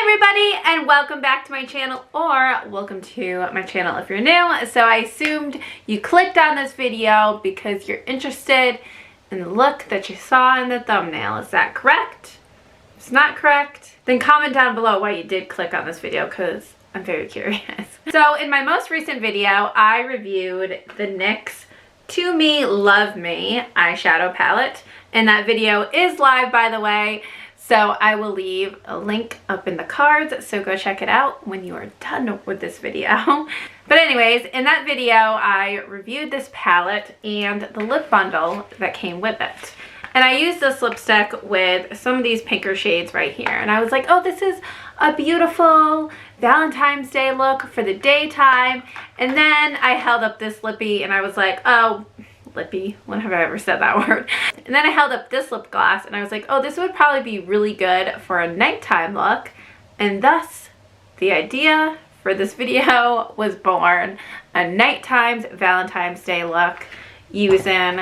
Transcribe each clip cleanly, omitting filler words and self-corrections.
everybody, and welcome back to my channel, or welcome to my channel if you're new. So I assumed you clicked on this video because you're interested in the look that you saw in the thumbnail. Is that correct? If it's not correct, then comment down below why you did click on this video, because I'm very curious. So in my most recent video, I reviewed the NYX To Me Love Me eyeshadow palette, and that video is live, by the way. So I will leave a link up in the cards, so go check it out when you are done with this video. But anyways, in that video, I reviewed this palette and the lip bundle that came with it. And I used this lipstick with some of these pinker shades right here. And I was like, oh, this is a beautiful Valentine's Day look for the daytime. And then I held up this lippy and I was like, oh, lippy, when have I ever said that word? And then I held up this lip gloss and I was like, oh, this would probably be really good for a nighttime look. And thus, the idea for this video was born. A nighttime Valentine's Day look using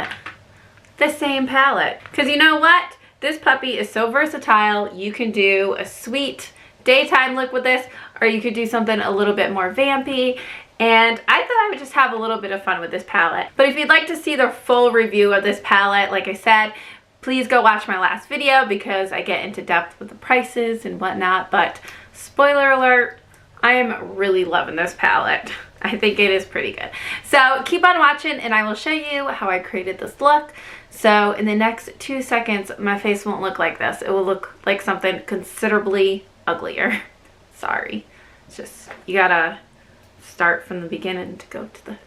the same palette. Because you know what? This puppy is so versatile. You can do a sweet daytime look with this, or you could do something a little bit more vampy. And I thought I would just have a little bit of fun with this palette. But if you'd like to see the full review of this palette, like I said, please go watch my last video because I get into depth with the prices and whatnot. But spoiler alert, I am really loving this palette. I think it is pretty good. So keep on watching and I will show you how I created this look. So in the next 2 seconds, my face won't look like this. It will look like something considerably uglier. Sorry. It's just, you gotta start from the beginning to go to the,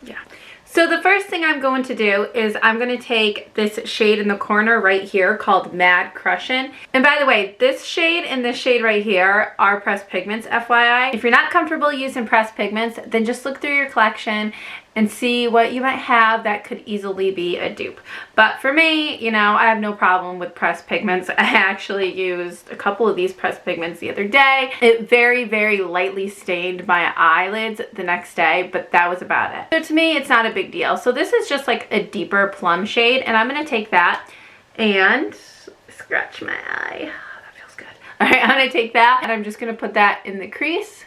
yeah. So the first thing I'm going to do is I'm going to take this shade in the corner right here called Mad Crushin'. And by the way, this shade and this shade right here are pressed pigments, FYI. If you're not comfortable using pressed pigments, then just look through your collection and see what you might have that could easily be a dupe. But for me, you know, I have no problem with pressed pigments. I actually used a couple of these pressed pigments the other day. It very, very lightly stained my eyelids the next day, but that was about it. So to me, it's not a big deal. So this is just like a deeper plum shade, and I'm gonna take that and scratch my eye. Oh, that feels good. All right, I'm gonna take that and I'm just gonna put that in the crease,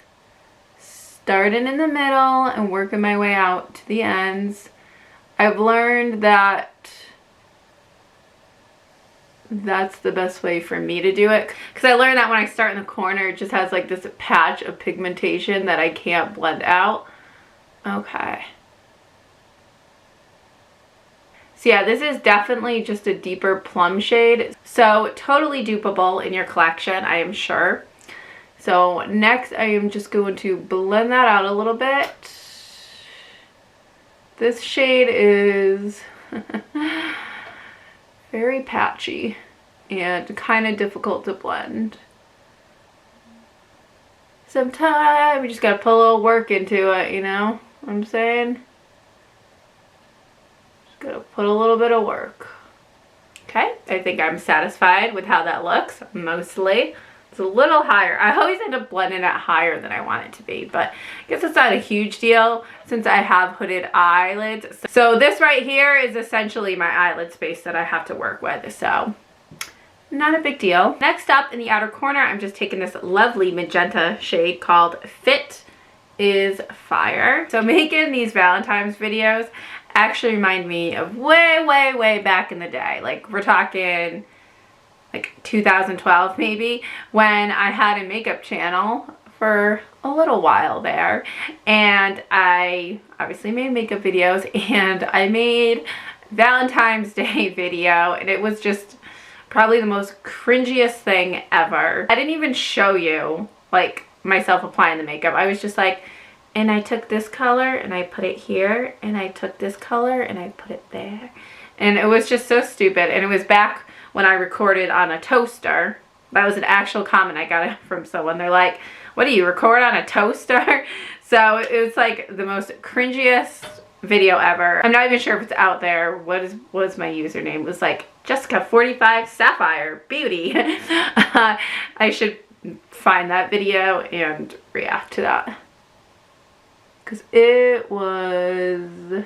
starting in the middle and working my way out to the ends. I've learned that that's the best way for me to do it, because I learned that when I start in the corner, it just has like this patch of pigmentation that I can't blend out. Okay. So yeah, this is definitely just a deeper plum shade. So totally dupeable in your collection, I am sure. So next I am just going to blend that out a little bit. This shade is very patchy and kind of difficult to blend. Sometimes you just gotta put a little work into it, you know what I'm saying? Just gotta put a little bit of work. Okay, I think I'm satisfied with how that looks, mostly. It's a little higher. I always end up blending it higher than I want it to be, but I guess it's not a huge deal since I have hooded eyelids. So this right here is essentially my eyelid space that I have to work with, so not a big deal. Next up in the outer corner, I'm just taking this lovely magenta shade called Fit is Fire. So making these Valentine's videos actually remind me of way, way, way back in the day. Like we're talking like 2012 maybe, when I had a makeup channel for a little while there, and I obviously made makeup videos, and I made Valentine's Day video, and it was just probably the most cringiest thing ever. I didn't even show you like myself applying the makeup. I was just like, and I took this color and I put it here, and I took this color and I put it there, and it was just so stupid. And it was back when I recorded on a toaster. That was an actual comment I got from someone. They're like, what do you record on a toaster? So it was like the most cringiest video ever. I'm not even sure if it's out there. What is my username? It was like Jessica45 Sapphire Beauty. I should find that video and react to that, because it was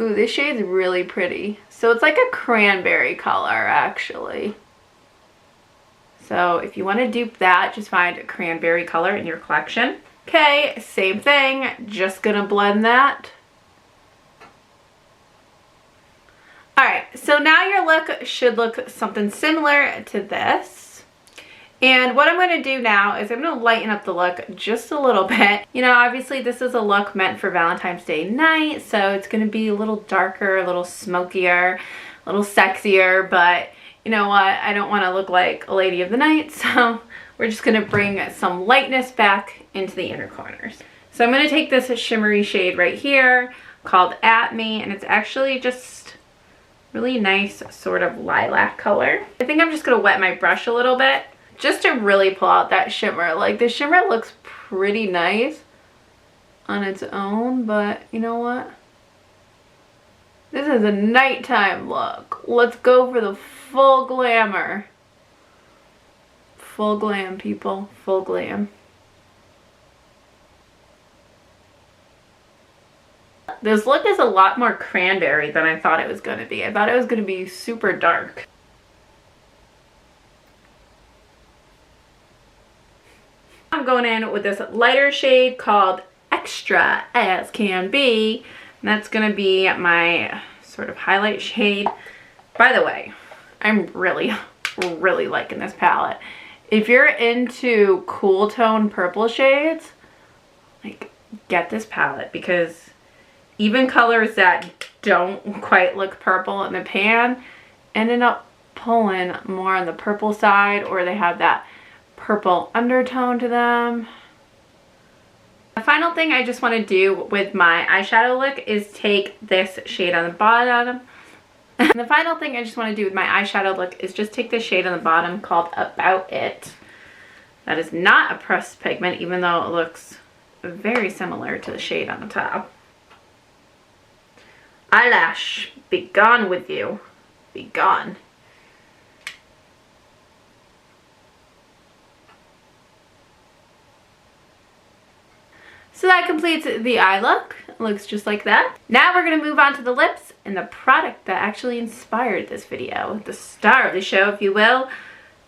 Ooh, this shade's really pretty. So it's like a cranberry color, actually. So if you want to dupe that, just find a cranberry color in your collection. Okay, same thing, just gonna blend that. Alright, so now your look should look something similar to this. And what I'm going to do now is I'm going to lighten up the look just a little bit. You know, obviously this is a look meant for Valentine's Day night, so it's going to be a little darker, a little smokier, a little sexier, but you know what? I don't want to look like a lady of the night, so we're just going to bring some lightness back into the inner corners. So I'm going to take this shimmery shade right here called At Me, and it's actually just really nice sort of lilac color. I think I'm just going to wet my brush a little bit just to really pull out that shimmer. Like, the shimmer looks pretty nice on its own, but you know what? This is a nighttime look. Let's go for the full glamour. Full glam, people. Full glam. This look is a lot more cranberry than I thought it was going to be. I thought it was going to be super dark. I'm going in with this lighter shade called Extra As Can Be. And that's going to be my sort of highlight shade. By the way, I'm really liking this palette. If you're into cool tone purple shades, like, get this palette, because even colors that don't quite look purple in the pan ended up pulling more on the purple side, or they have that purple undertone to them. The final thing I just want to do with my eyeshadow look is take this shade on the bottom. And the final thing I just want to do with my eyeshadow look is just take this shade on the bottom called About It. That is not a pressed pigment, even though it looks very similar to the shade on the top. Eyelash, be gone with you. Be gone. So that completes the eye look. It looks just like that. Now we're going to move on to the lips and the product that actually inspired this video. The star of the show, if you will.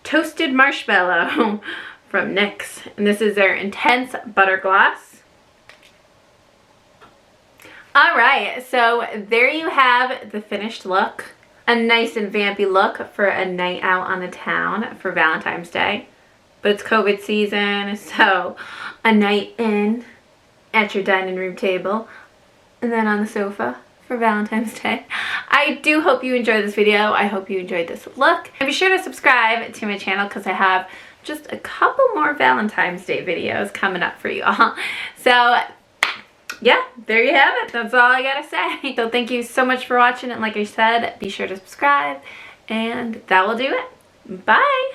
Toasted Marshmallow from NYX. And this is their Intense Butter Gloss. Alright, so there you have the finished look. A nice and vampy look for a night out on the town for Valentine's Day. But it's COVID season, so a night in at your dining room table, and then on the sofa for Valentine's Day. I do hope you enjoyed this video. I hope you enjoyed this look. And be sure to subscribe to my channel, because I have just a couple more Valentine's Day videos coming up for you all. So yeah, there you have it. That's all I gotta say. So thank you so much for watching, and like I said, be sure to subscribe, and that will do it. Bye!